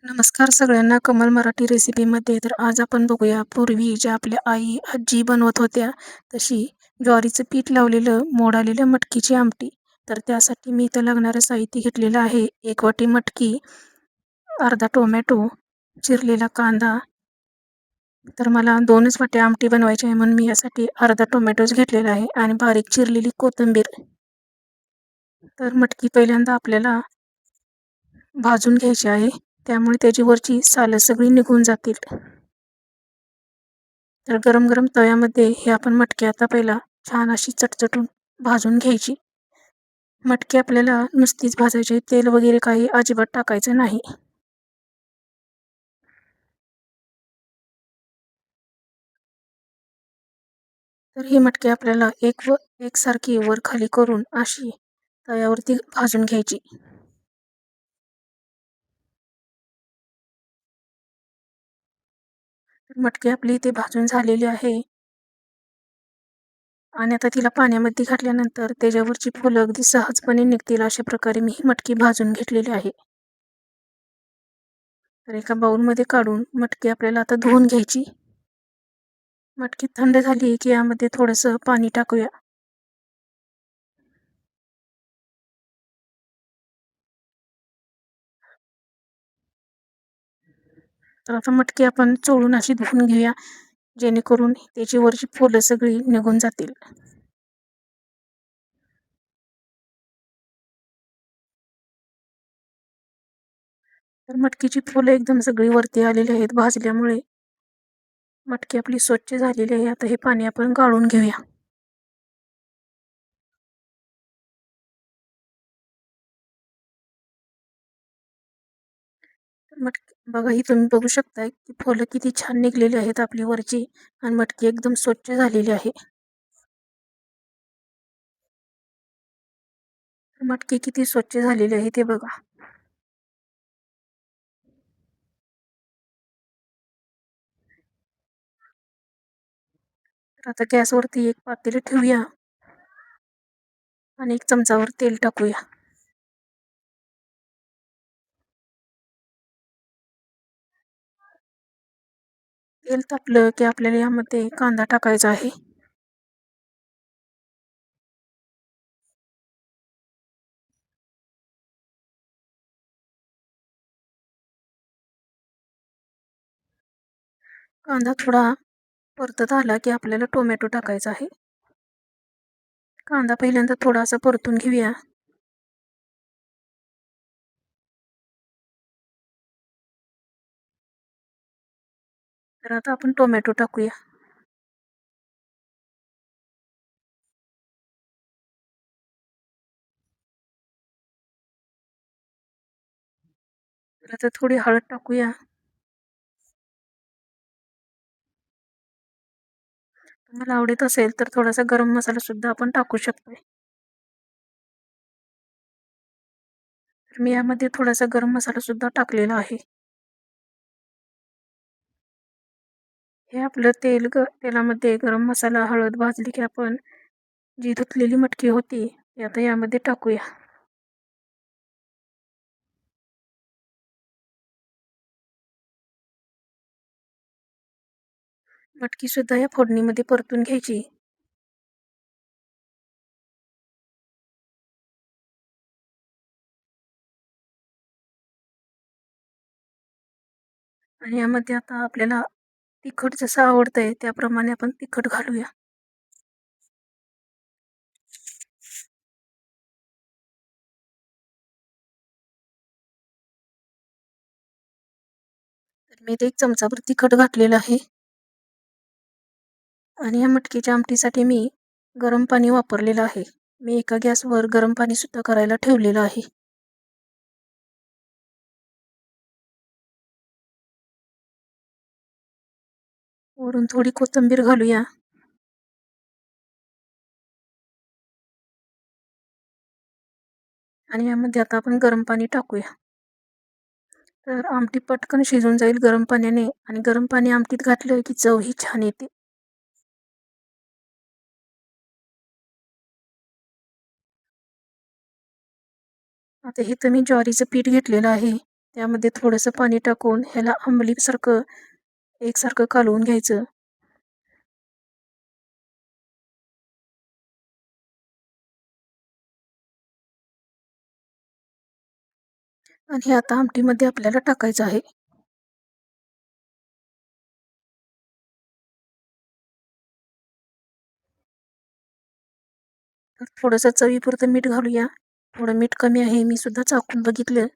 नमस्कार सगळ्यांना. कमल मराठी रेसिपीमध्ये. तर आज आपण बघूया पूर्वी ज्या आपल्या आई आजी बनवत होत्या तशी ज्वारीचं पीठ लावलेलं मोड आलेल्या मटकीची आमटी. तर त्यासाठी मी इथं लागणारं साहित्य घेतलेलं आहे. 1 वाटी मटकी, अर्धा टोमॅटो, चिरलेला कांदा. तर मला 2च वाट्या आमटी बनवायची आहे म्हणून मी यासाठी अर्धा टोमॅटोच घेतलेला आहे आणि बारीक चिरलेली कोथिंबीर. तर मटकी पहिल्यांदा आपल्याला भाजून घ्यायची आहे, त्यामुळे त्याची वरची सालं सगळी निघून जातील. तर गरम गरम तव्यामध्ये हे आपण मटकी आता पहिला छान अशी चटचटून भाजून घ्यायची. मटकी आपल्याला नुसतीच भाजायची, तेल वगैरे काही अजिबात टाकायचं नाही. तर ही मटकी आपल्याला एकसारखी वर खाली करून अशी तव्यावरती भाजून घ्यायची. तर मटकी आपली इथे भाजून झालेली आहे आणि आता तिला पाण्यामध्ये घातल्यानंतर त्याच्यावरची फुलं अगदी सहजपणे निघतील अशा प्रकारे मी ही मटकी भाजून घेतलेली आहे. तर एका बाउलमध्ये काढून मटकी आपल्याला आता धुवून घ्यायची. मटकी थंड झाली की यामध्ये थोडंसं पाणी टाकूया. तर आता मटकी आपण चोळून अशी धुवून घेऊया, जेणेकरून त्याची वरची फुलं सगळी निघून जातील. तर मटकीची फुलं एकदम सगळी वरती आलेली आहेत भाजल्यामुळे. मटकी आपली स्वच्छ झालेली आहे. आता हे पाणी आपण गाळून घेऊया. तर मटकी बघा, ही तुम्ही बघू शकताय की फुलं किती छान निघलेली आहेत आपली वरची आणि मटकी एकदम स्वच्छ झालेली आहे. मटकी किती स्वच्छ झालेली आहे ते बघा. तर आता गॅसवरती एक पातेलं ठेवूया आणि 1 चमचावर तेल टाकूया. तेल तापलं की आपल्याला यामध्ये कांदा टाकायचा आहे. कांदा थोडा परतत आला की आपल्याला टोमॅटो टाकायचा आहे. कांदा पहिल्यांदा थोडासा परतून घेऊया. तर आता आपण टोमॅटो टाकूया. तर आता थोडी हळद टाकूया. तुम्हाला आवडत असेल तर थोडासा गरम मसाला सुद्धा आपण टाकू शकतोय. तर मी यामध्ये थोडासा गरम मसाला सुद्धा टाकलेला आहे. हे आपलं तेलामध्ये गरम मसाला, हळद भाजली की आपण जी धुतलेली मटकी होती ती आता यामध्ये टाकूया. मटकी सुद्धा या फोडणीमध्ये परतून घ्यायची. आणि यामध्ये आता आपल्याला तिखट जसं आवडतंय त्याप्रमाणे आपण तिखट घालूया. तर मी इथे 1 चमचाभर तिखट घातलेलं आहे. आणि या मटकीच्या आमटीसाठी मी गरम पाणी वापरलेलं आहे. मी एका गॅसवर गरम पाणी सुद्धा करायला ठेवलेलं आहे. वरून थोडी कोथिंबीर घालूया. आणि यामध्ये आता आपण गरम पाणी टाकूया. तर आमटी पटकन शिजून जाईल गरम पाण्याने आणि गरम पाणी आमटीत घातलं की चव ही छान येते. आता हे तर मी ज्वारीचं पीठ घेतलेलं आहे. त्यामध्ये थोडंसं पाणी टाकून ह्याला आंबलीसारखं एकसारखं कालवून घ्यायचं. आणि हे आता आमटीमध्ये आपल्याला टाकायचं आहे. तर थोडंसं चवीपुरतं मीठ घालूया. थोडं मीठ कमी आहे, मी सुद्धा चाखून बघितलं.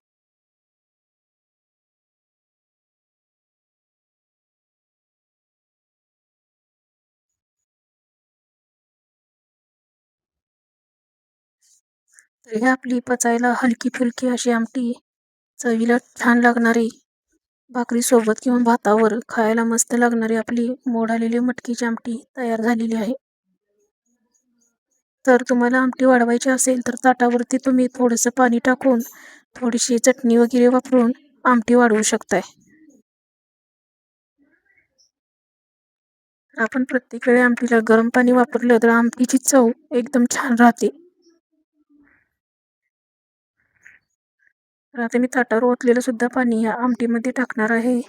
तर ही आपली पचायला हलकी-फुलकी अशी आमटी, चवीला छान लागणारी, भाकरीसोबत किंवा भातावर खायला मस्त लागणारी आपली मोड आलेली मटकीची आमटी तयार झालेली आहे. तर तुम्हाला आमटी वाढवायची असेल तर ताटावरती तुम्ही थोडंसं पाणी टाकून, थोडीशी चटणी वगैरे वापरून आमटी वाढवू शकताय. आपण प्रत्येक वेळी आमटीला गरम पाणी वापरलं तर आमटीची चव एकदम छान राहते. तर आता मी ताटावर ओतलेलं सुद्धा पाणी या आमटीमध्ये टाकणार आहे.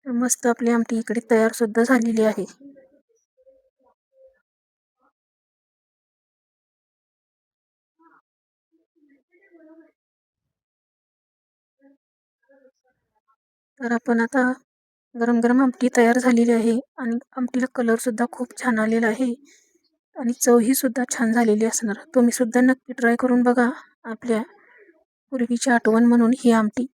तर मस्त आपली आमटी इकडे तयार सुद्धा झालेली आहे. तर आपण आता गरम गरम आमटी तयार झालेली आहे आणि आमटीला कलर सुद्धा खूप छान आलेला आहे आणि चवही सुद्धा छान झालेली असणार. तुम्ही सुद्धा नक्की ट्राय करून बघा. आपल्या पूर्वीची आठवण म्हणून ही आमटी.